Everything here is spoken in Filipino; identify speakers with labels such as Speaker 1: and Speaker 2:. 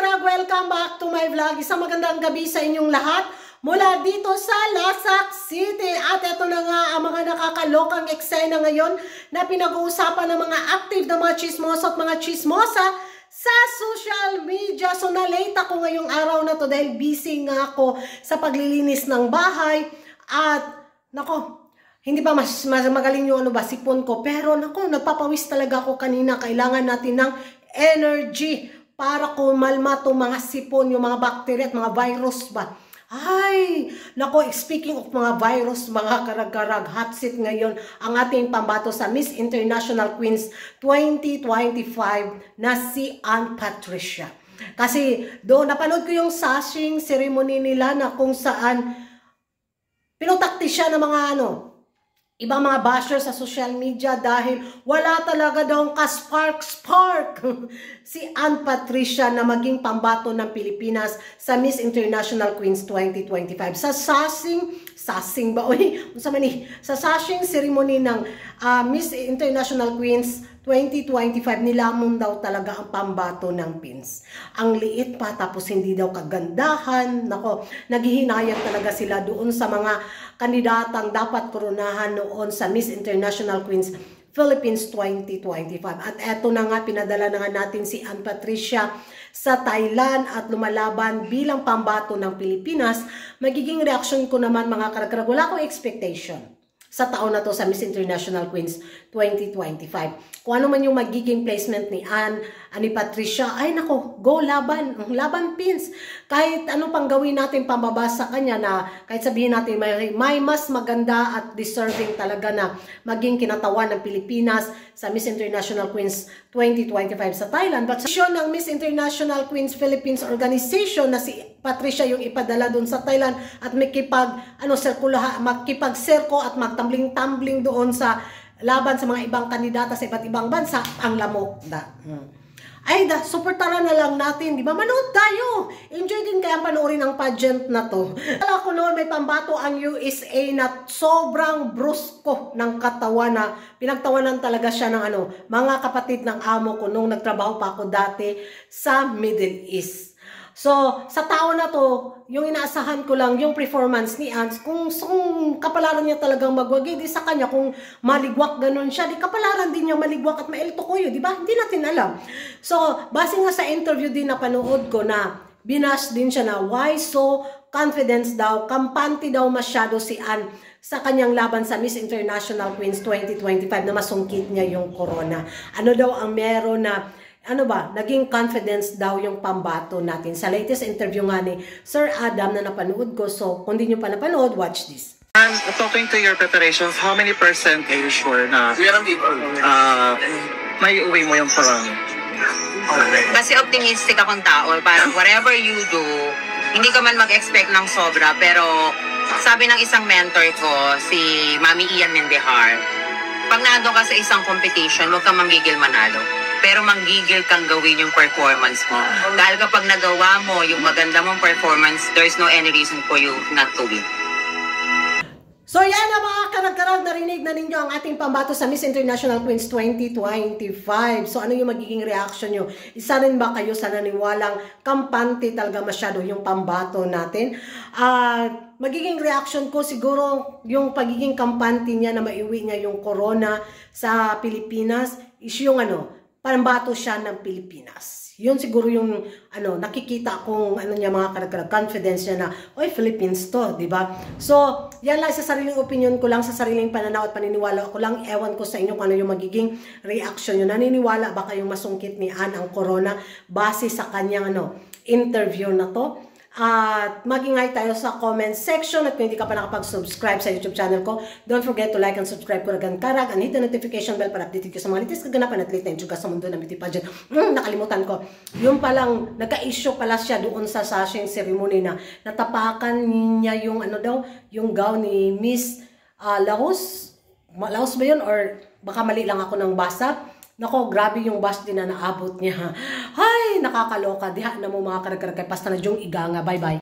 Speaker 1: karag-karag, welcome back to my vlog. Isang magandang gabi sa inyong lahat mula dito sa Lasak City. At ito na nga ang mga nakakalokang eksena ngayon na pinag-uusapan ng mga active na mga chismosa at mga chismosa sa social media. So na-late ako ngayong araw na to dahil busy nga ako sa paglilinis ng bahay. At nako, hindi pa mas magaling yung sipon ko. Pero nako, nagpapawis talaga ako kanina. Kailangan natin ng energy para kumalma itong mga sipon, yung mga bacteria at mga virus ba. Ay, nako, speaking of mga virus, mga karag-karag, hot seat ngayon ang ating pambato sa Miss International Queens 2025 na si Ann Patricia. Kasi doon, napanood ko yung sashing ceremony nila na kung saan pinutakti siya ng mga ibang mga basher sa social media dahil wala talaga daw ka-spark si Ann Patricia na maging pambato ng Pilipinas sa Miss International Queens 2025. Sa sashing ceremony ng Miss International Queens 2025, nilamon daw talaga ang pambato ng pins. Ang liit pa, tapos hindi daw kagandahan. Nako, naghihinayang talaga sila doon sa mga kandidatang dapat koronahan noon sa Miss International Queens Philippines 2025. At eto na nga, pinadala na nga natin si Ann Patricia sa Thailand at lumalaban bilang pambato ng Pilipinas. Magiging reaction ko naman, mga karag-karag, wala akong expectation sa taon na to sa Miss International Queens 2025. Kung ano man yung magiging placement ni Ann, ni Patricia, ay nako, go laban, laban pins. Kahit ano pang gawin natin pambaba sa kanya na kahit sabihin natin may mas maganda at deserving talaga na maging kinatawan ng Pilipinas sa Miss International Queens 2025 sa Thailand. But sa ng Miss International Queens Philippines Organization na si Patricia yung ipadala doon sa Thailand at makipag-serko at magtambling-tambling doon sa laban sa mga ibang kandidata sa iba't ibang bansa, ang lamok da. Ay da, suportahan na lang natin, di ba? Manood tayo! Enjoy din kaya panoorin ang pageant na to. Kala ko noon may pambato ang USA na sobrang brusko ng katawan na pinagtawanan talaga siya ng mga kapatid ng amo ko nung nagtrabaho pa ako dati sa Middle East. So, sa tao na to, yung inaasahan ko lang, yung performance ni Ann, kung kapalaran niya talagang magwagi, di sa kanya, kung maligwak ganun siya, di kapalaran din niya maligwak at mailto ko yun, di ba? Hindi natin alam. So, base nga sa interview din na panood ko na, binash din siya na, why so confidence daw, kampante daw masyado si Ann sa kanyang laban sa Miss International Queens 2025 na masungkit niya yung corona. Ano daw ang meron na, naging confidence daw yung pambato natin. Sa latest interview nga ni Sir Adam na napanood ko. So, kung di nyo pa napanood, watch this.
Speaker 2: And talking to your preparations, how many percent are you sure na may uwi mo yung parang?
Speaker 3: Kasi optimistic akong tao. Parang whatever you do, hindi ka man mag-expect ng sobra. Pero sabi ng isang mentor ko, si Mami Ian Mendehar, pag naandun ka sa isang competition, huwag kang manggigil manalo. Pero manggigil kang gawin yung performance mo. Dahil kapag nagawa mo yung maganda mong performance, there's no any reason for you not to win.
Speaker 1: So yan na mga karag-karag, narinig na ninyo ang ating pambato sa Miss International Queens 2025. So ano yung magiging reaction nyo? Isa rin ba kayo sa naniwalang kampante talaga masyado yung pambato natin? Magiging reaction ko siguro yung pagiging kampante niya na maiuwi niya yung corona sa Pilipinas is yung pambato siya ng Pilipinas. Yun siguro yung nakikita kong niya mga karag-karag, confidence niya na, oy, Philippines to, di ba? So, yan lang sa sariling opinion ko lang, sa sariling pananaw at paniniwala ko lang. Ewan ko sa inyo kung ano yung magiging reaction nyo. Naniniwala ba kayong masungkit ni Ann ang corona base sa kanyang interview na to? At mag-ingay tayo sa comment section at kung hindi ka pa nakapag-subscribe sa YouTube channel ko, don't forget to like and subscribe ko karag and hit the notification bell para update ko sa mga latest kaganapan at late na yung sa mundo ng beauty pageant. Nakalimutan ko. Yung palang, nagka-issue pala siya doon sa sashing ceremony na natapakan niya yung yung gown ni Miss Laos. Laos ba yun? Or baka mali lang ako ng basa. Nako, grabe yung bash din na naabot niya. Hay, nakakaloka. Diha na mo mga karag-karag. Pasta na dyong iganga. Bye-bye.